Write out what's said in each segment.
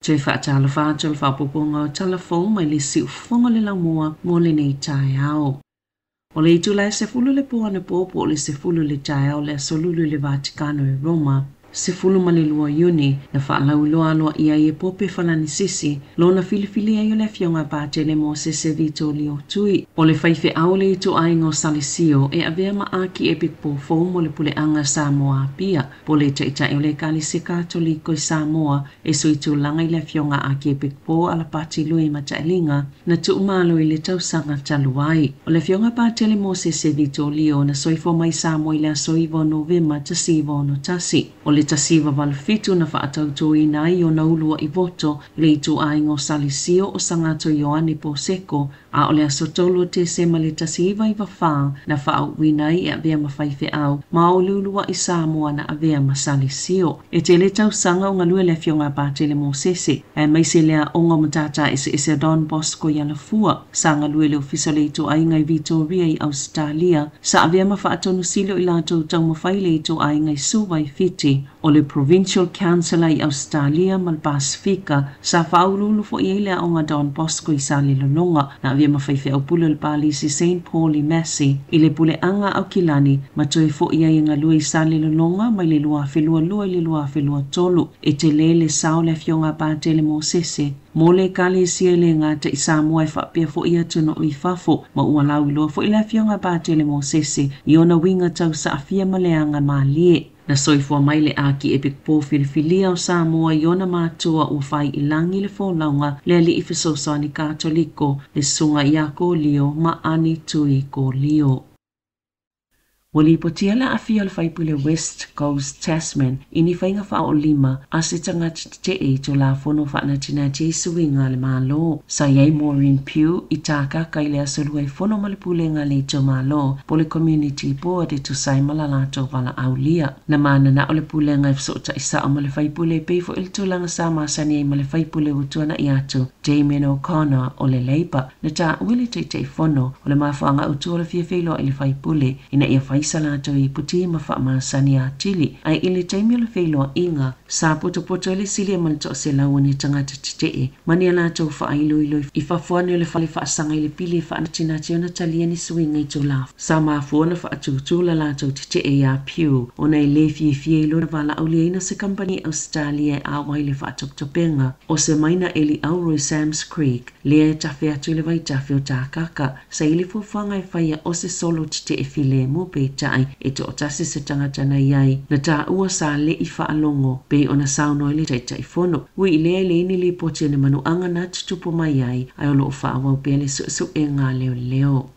Tui Tala Fou tui whapoponga o Tala Fou mai le siu whonga le laumua mo le nei tae ao. O le itu lai se fulu le poana popo o le se fulu le tae ao le asolulu le Vaticano e Roma. Se fulu ma le lua Iuni na whaalau loa loa ia e pope whalani sisi lo na filifili ai o le fionga pāte le mo se vito lio tui. O le whaife au le itu aingo salisio e avea ma aki epic po fo mo le pule anga Sāmoa pia. Po le taitai o le kalise katoliko i Sāmoa e so itu langa i le fionga aki epic po ala pati lui ma tailinga na tu umalo i le tausanga taluai. O le fionga pāte le mo se vito lio na soifo mai Sāmoa i le soivo Novema tasivo no tasi. O le tasiva valfitu na whaatautoina i o naulua i voto le itu aingo salisio o sangato Ioane Poseko a o le asotolo te sema le tasiva i wawha na whaauwina i avea mawhaife au ma o lulua i Sāmoa na avea masalisio. E te le tausanga o ngalue le fionga pāte le Mosese e maise lea onga matata ese Don Bosco Tala Fou sa ngalue le ofisa le itu ainga i Victoria i Australia sa avea mawhaatonu silo i lato tau mawhai le itu ainga i suwa i fiti. O le Provincial Councillor i Australia mal Pasifika sa whaululu fo i lea onga Don Bosco i sa lelonga na avea mawhaife au pule le palisi St. Paul i Massey i le pule anga au kilani ma toi fo i inga lua i sa lelonga mai le lua whelua lua i le lua whelua tolu e te lele sao le fionga pāte le Mosese. Mo le kale sia le ngata i Sāmoa e whapea fo i atu no i whafo ma ua lau i loa fo i le fionga pāte le Mosese i ona winga tau sa afia maleanga ma lie. Na soifua mai le aki epic po filifilia o Sāmoa i ona mātua ua whai i langi le wholaunga le ali i whisosani katoliko le sunga i a ko lio ma ani tui ko lio. Wali potia la afia le whaipule West Coast Tasman ini whainga whao lima a se tangata te e to la fono whaana tina Jesu inga le malo. Sa iei Maureen Pugh i tāka kai le asolua i fono malipulenga le to malo po le community board e to sai malalato wala aulia. Na mana na o le pulenga i fsota i sao ma le whaipule peifo il tulanga sa masani e ma le whaipule utuana i atu Damien O'Connor o le Labour na ta wili te fono o le mawhaanga utua le fiafelo i le whaipule ina ia salato i puti ma whaamasani a tili. Ai ili taimio le whailoa inga, sa poto le sili malto se launi tangata titee. Mani alato whaailu ilo i whafuani o le whali whaasanga i le pili whaanatinati o na talia ni suinga i to laf. Sa maafuana whaatutula lato titee a Pugh. Ona i le fie ilo na wala au leina se company Australia a wai le whaatoktopenga. O se maina eli auroi Sam's Creek, lea tafe atu le vai tafe o tākaka. Sa ili fuwhanga i whaia o se solo titee file mo pe tai e to tasi se tangata na iai na ta ua sa le i whaalongo pe ona sauno le tai fono ui le ni li pote ne manu anga na tutupo mai ai ai olo whaawau pe le su e ngā leo.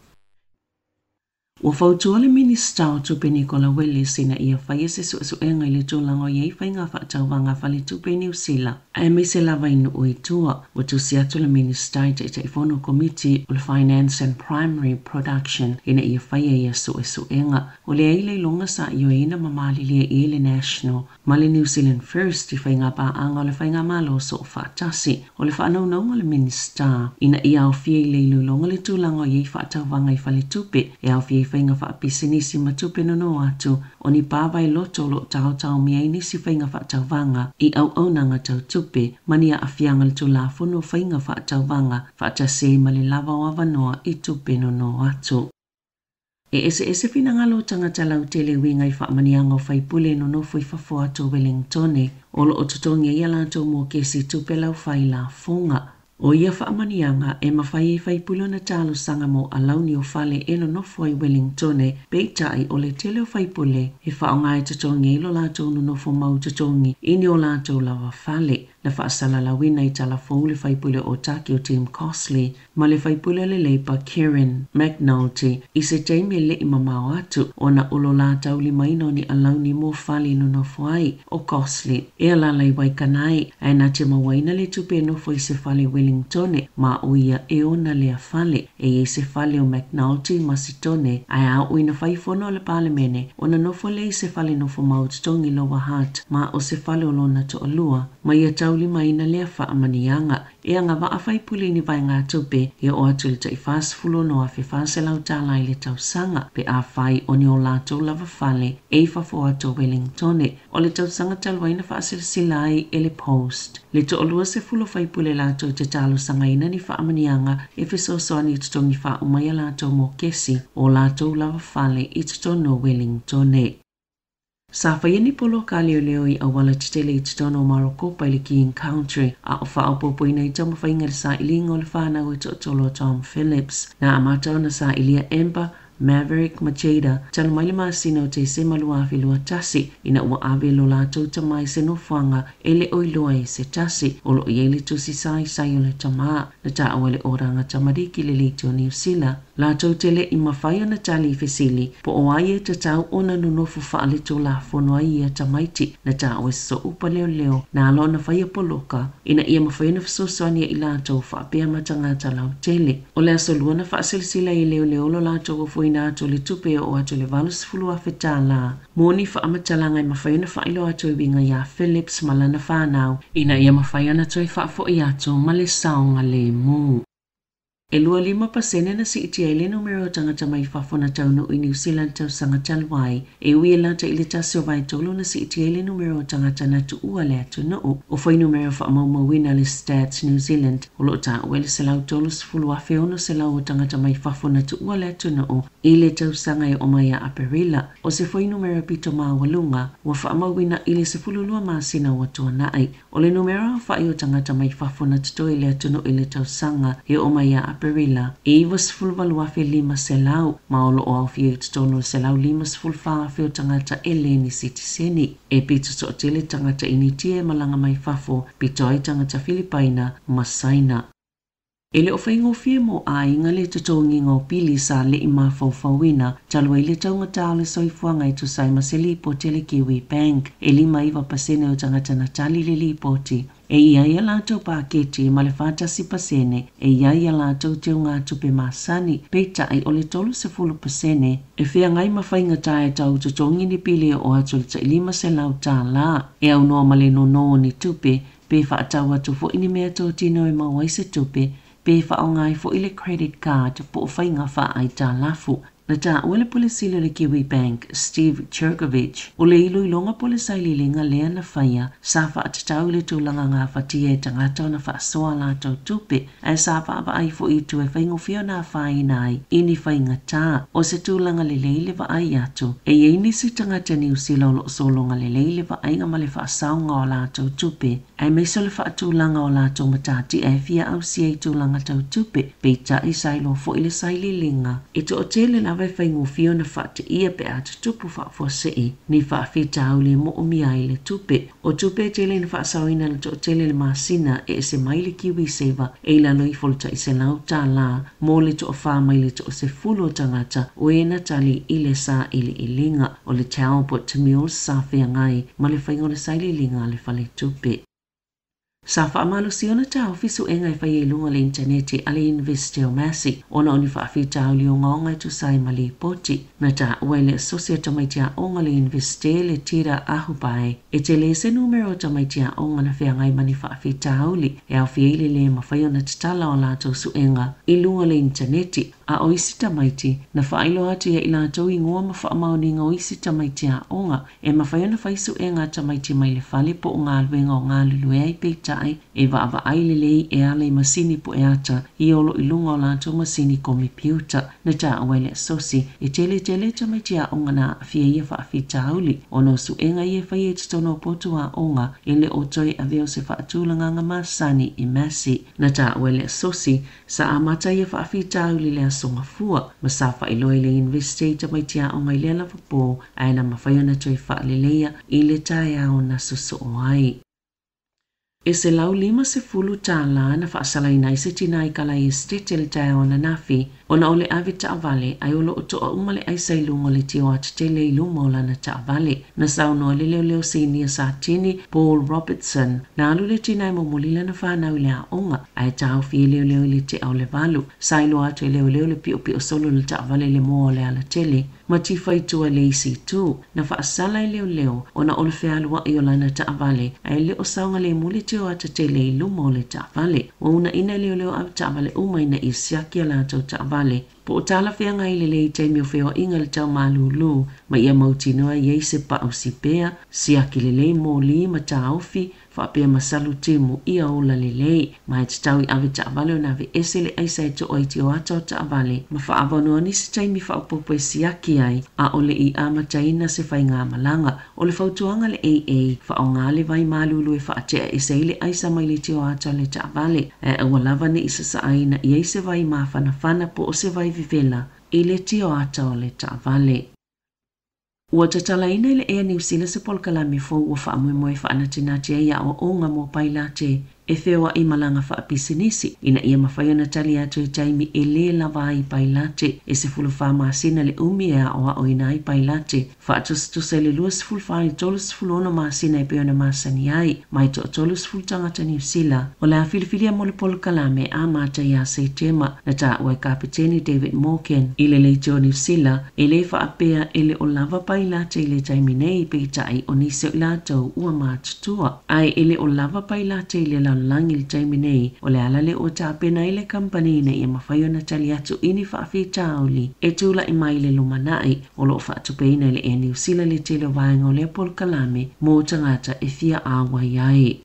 Ua whautua le minista o tupe Nicola Willis ina ia whaia se su e ngai le tōlango iei whai ngā whaatauwanga whale tupe New Zealand. Ai me se lava inu ui tua, wa tu si atu le minista i te whono komiti o le Finance and Primary Production ina ia whaia ia su e nga. O le eile longa sa io ina mamali lia i le National, ma le New Zealand First i whai ngā paanga o le whai ngā malo so whaatasi. O le whaanaunga le minista ina ia au fie i le ilu longa le tūlango iei whaatauwanga i whale tupe e au fie whainga whaapisinisi matupe no atu o ni pāwai loto lo tau mia inisi whainga whaatauwanga i au nanga tau tupe mania a whianga le tula whono whainga whaatauwanga whaatase ma le lava o awanoa i tupe no atu. E ese finangalo tangata lau tele winga i whaamanianga o whaipule no nofo i whafo ato Wellingtone o lo o tutongia i alato mo kesi tupe lau whai la whonga. O ia whaamanianga e mawhai e whaipule na talo sanga mo alauni o whale e no nofo i Wellingtone peitai o le tele o whaipule e whaongai tutongia i lo lato no nofo mau tutongi ini o lato lawa whale. Na whaasala la wina i Tala Fou le whaipule o taki o Tim Costley, ma le whaipule le Labour Kieran McNulty i se teime le i mamao atu o na olo la tauli maino ni alauni mo whali no nofo ai o Costley. E ala lai waikanai, ai na te mawaina le tupe nofo i se whale Wellingtone, ma uia e ona lea whale, e se whale o McNulty masitone, ai a uina whaifono le palemene, o na nofo le i se whale nofo maututongi lowa hat, ma o se whale o lona to alua, ma ia tauli maina lea whaamanianga, e anga wa awhai puli ni vai ngā tupe, e o atu le tai whaasfulo no awhi whaaselau tālai le tausanga, pe a whai o ni o lātou lava whale, e whafo ato Wellingtone, o le tausanga talwaina whaasilsilai e le Post. Le to olua se fulo fai pule lato te talo sangaina ni whaamanianga e fesosoani tutongi wha umaya lato mo kesi o lato lava fale i tutono Wellingtone. Sa whaiani polo ka leo i awala titele i tutono Maroko pa ili ki in country a o wha opopo ina i tamu whainga sa ilingo le whanau i tolo Tom Phillips na amatau na sa ilia Ember Maverick Machida tala mai le masino te se malua afi lua tasi ina ua ave lo latou tamai se nofuanga ele oiloa i se tasi o lo i ele tusi sai o le tamaa na ta awale oranga tamariki le leiti o New Zealand latou tele i mawhai na tali fesili po o aie te tau ona nunofu whaale to la fono ai ia tamaiti na ta awe so upa leo na alo na whaia poloka ina ia mawhai na fisosoania i latou whaapea matangata lau tele o le aso luana whaasilsila i leo lo latou o ina ato le tupe o ato le valus fulu a fetala. Moni fa amatalanga i mawhaiona whailo ato i winga ia Phillips malana whanau ina ia mawhaiona toi whaafo i ato ma le saonga le mu. E lua 5% na si iti ele numero tangata mai whafona taunu i New Zealand tau sanga talwai. E ui lata ili tasio vai tolu na si iti ele numero tangata na tu ua le atu noo. O fai numero wha mauma wina le Stats New Zealand. O lo ta uele se lau tolu sifulu a feono se lau o tangata mai whafona tu ua le atu noo. I le tau sanga e omaya aperila. O se fai numero pito maa walunga. Wa wha mawina ili se fululua maa sina watua nai. O le numero wha i o tangata mai whafona tuto ile atu noo ili tau sanga e omaya aperila. E was fulvalu afe 5 selau. Maolo o awhi tutono selau 5 fulfa afe o tangata ele ni sitiseni. E pito so tele tangata initie malanga mai fafo. Pito ai tangata Filipaina masaina. Ele o whaingo fie mo a inga le tutongi ngau pili sa le ima fawfawina, talwa ile taunga tale soifuanga i tu sai maseli po tele Kiwi Bank, e 5% o tangata na tali le lipoti. E ia lato pa keti ma le fatasi pasene, e ia lato te unga tupe masani, peita ai ole tolu se 10%, e fea ngai mawhainga tae tau tutongi ni pili o atu ta 5 se lau ta la, e au noa male no ni tupe, pe wha atawa tu fo ini mea tō tino e mawaise tupe, pe whaongai fo ile credit card po whainga wha ai Tala Fou. Na ta uele polisile le Kiwi Bank, Steve Cherkovich, o le ilo ilonga polisai linga lea na whaia, sa wha atatau le tūlanga ngā whatia e tangata na wha soa lato tupe, e sa wha ava ai fo itu e whaingofio na whai nai, ini whainga tā, o se tūlanga le leile wa ai atu, e ini si tangata New Zealand lo solonga le leile wa ainga ma le wha saunga o lato tupe, e meiso le wha tūlanga o lato matati e fia au si e tūlanga tau tupe, peita i sailo fo ile saili linga, e to o tele na vai whaingo fio na whaate ia pe atu tupu whaafua sei, ni whaafita au le mo umia i le tupe. O tupe tele na whaasawina na to tele le maasina e se maile Kiwi Saver e la loi folta i se lau tā la, mo le to o wha maile to o se fulo tangata o e na tali i le sa ili ilinga o le tau po tamil sa whea ngai ma le whaingo le saili linga le whale tupe. Sa whaamalo siona tau fisu e ngai whai e lunga le interneti ale investe o masi, ona oni whaafita au li o ngaonga tu sai mali poti, na ta uele associate maitia onga le investe le tira ahupai, e te le se numero ta maitia onga na whea ngai mani whaafita au li, e au whieile le mawhaio na tatala o lato suenga i lunga le interneti, a oisi tamaiti na whailo atu ia i lato i ngua ma whaamau nga oisi tamaitia onga, e mawhaio na whaisu e ngā tamaiti mai le whale po o ngā luenga o ngā lulue ai peita e wa ai lelei e ale masini po e ata i olo i lunga o lato masini kompiuta na ta awele sosi e tele tamaitia onga na fia ia whaafita auli o no su enga ia whai e titono potua onga e le o toi a veo se whaatulanga nga masani i masi na ta awele sosi sa amata ia whaafita auli le asonga fua ma sa whailoe le investe tamaitia onga i le ala wapo aina mawhaio na toi whaalelea i le tae au na susu o ai. E se lau 50 tāla na whaasala inai se tina i kala i stete le tae o na nafi, o na ole awe taavale ai olo o toa umale ai sailungo le tio atu te le ilumo la na taavale. Na sauno le leo se inia sa tini Paul Robertson, na alu le tina i momulila na whanau le a onga, ai tau fie leo le te au le valu, sailo atu e leo le pio solo le taavale le moa le ala tele, ma tifai tua le isi tu, na whaasala i leo, o na ole whialua i o la na taavale, ai leo saunga le muli tio atu te le ilumo le taavale, o una ina leo au taavale umaina i siakia la tau taavale, po o tala whea ngai lelei te mio wheo inga le tau malulu, ma ia mautinoa i eise pa au si pea, siaki lelei mō li ma ta aufi, whaapea masalu timu ia ola lelei, mai te tau I awe taawale o nawe esele aisa e to o iti o ata o taawale, ma whaabonua nisi taimi whaapopo e siaki ai, a ole I amataina se whai ngā malanga, o le whautuanga le AA, whaonga le vai malulu e whaatea e seile aisa mai le ti o ata le taawale, e awa lava ne isa sa aina I se vai mawhanawhana po o se vai vivela, I le ti o ata o le taawale. Ua tatalaina le ea New Zealand se polkalame fo ua whaamuemoe whaanatinati ia o onga mo pailate e whewa I malanga whaapisinisi ina ia mawhaiona tali atu I taimi e le lava I pailate e se fulu whaamasina le umi ea o a oina I pailate whaatositose le luas fulu whaani tolus fulu ono masina e peona masani ai mai to tolus fulu tangata New Zealand o le a filifilia mo le polkalame a mata ia se tema na ta ua kapiteni David Morgan I le leite o New Zealand e le whaapea e le o lava pailate I le taimi nei pe tai o nise o lato ua matutua ai e le o lava pailate I le langi le taimi nei o le alale o tāpena I le kampani na ia mawhaiona tali atu ini whaafitauli e tūla I mai le lumanai o lo whaatupeina le e New Zealand le tele vaenga o le polkalame mō tangata e fia awai ai.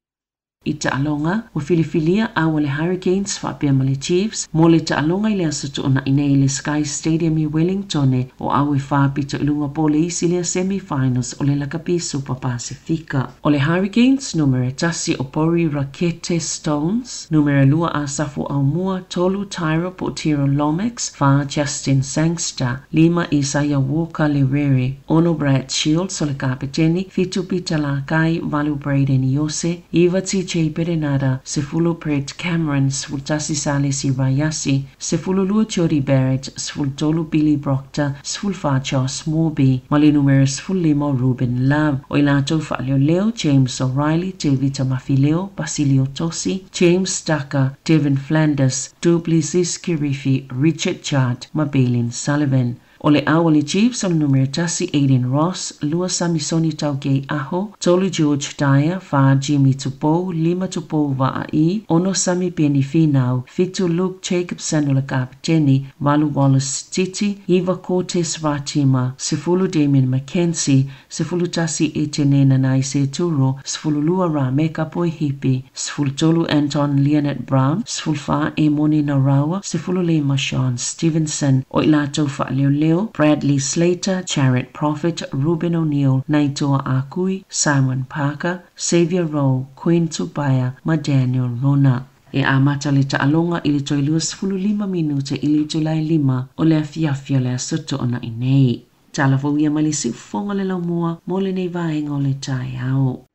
I taalonga o filifilia a le Hurricanes whaapea ma le Chiefs mo le taalonga I le asatu o na inei le Sky Stadium I Wellington o awe whaapita ilunga po le isi le semi-finals o le Lakapi Super Pasifika. O le Hurricanes numero tasi o Pori Rakete Stones, numero lua a Safu Aumua, tolu Tyra po Tiro Lomax, fa Justin Sangster, lima Isaiah Walker Lerere, ono Brad Shields o le kapiteni, fitu Pita Lakai, valu Braden Yose, Eva T. Perenada, Sefulu Pret Cameron, Svultasi Salesi Rayasi, Sefulu Lua Jody Barrett, Svultolu Billy Proctor, Svulfa Joss Morby, Mali numero Svulimo Ruben Love, Oilato Falio Leo, James O'Reilly, David Mafileo, Basilio Tosi, James Tucker, Devin Flanders, Duplessis Kirifi, Richard Chad, Mabelin Sullivan. O le awali Chiefs o numero tasi Aiden Ross, Lua Samisoni Taugei Aho, Tolu George Dyer, Fa Jimmy Tupo, Lima Tupo Vaai, Ono Sami Beni Finau, Fitu Luke Jacobson o le kapiteni, Malu Wallace Titi, Eva Cortes Vatima, Sefulu Damien Mackenzie, Sefulu tasi Etienne Nanai Seturo, Sefulu Lua Rameka Poi Hipi, Sefulu Tolu Anton Leonard Brown, Sefulu Fa Emoni Narawa, Sefulu Lema Sean Stevenson, Oilato Fa Leo Bradley Slater, Charit Prophet, Ruben O'Neill, Naitoa Akui, Simon Parker, Xavier Rowe, Queen Tubaya, Daniel Rona. E amata le taalonga I le toilua 15 minuta I le Julai 5 o le afiafia le asoto ona inei. Tala Fou ia malisi ufonga le laumua mo le nei vaenga o le tai au.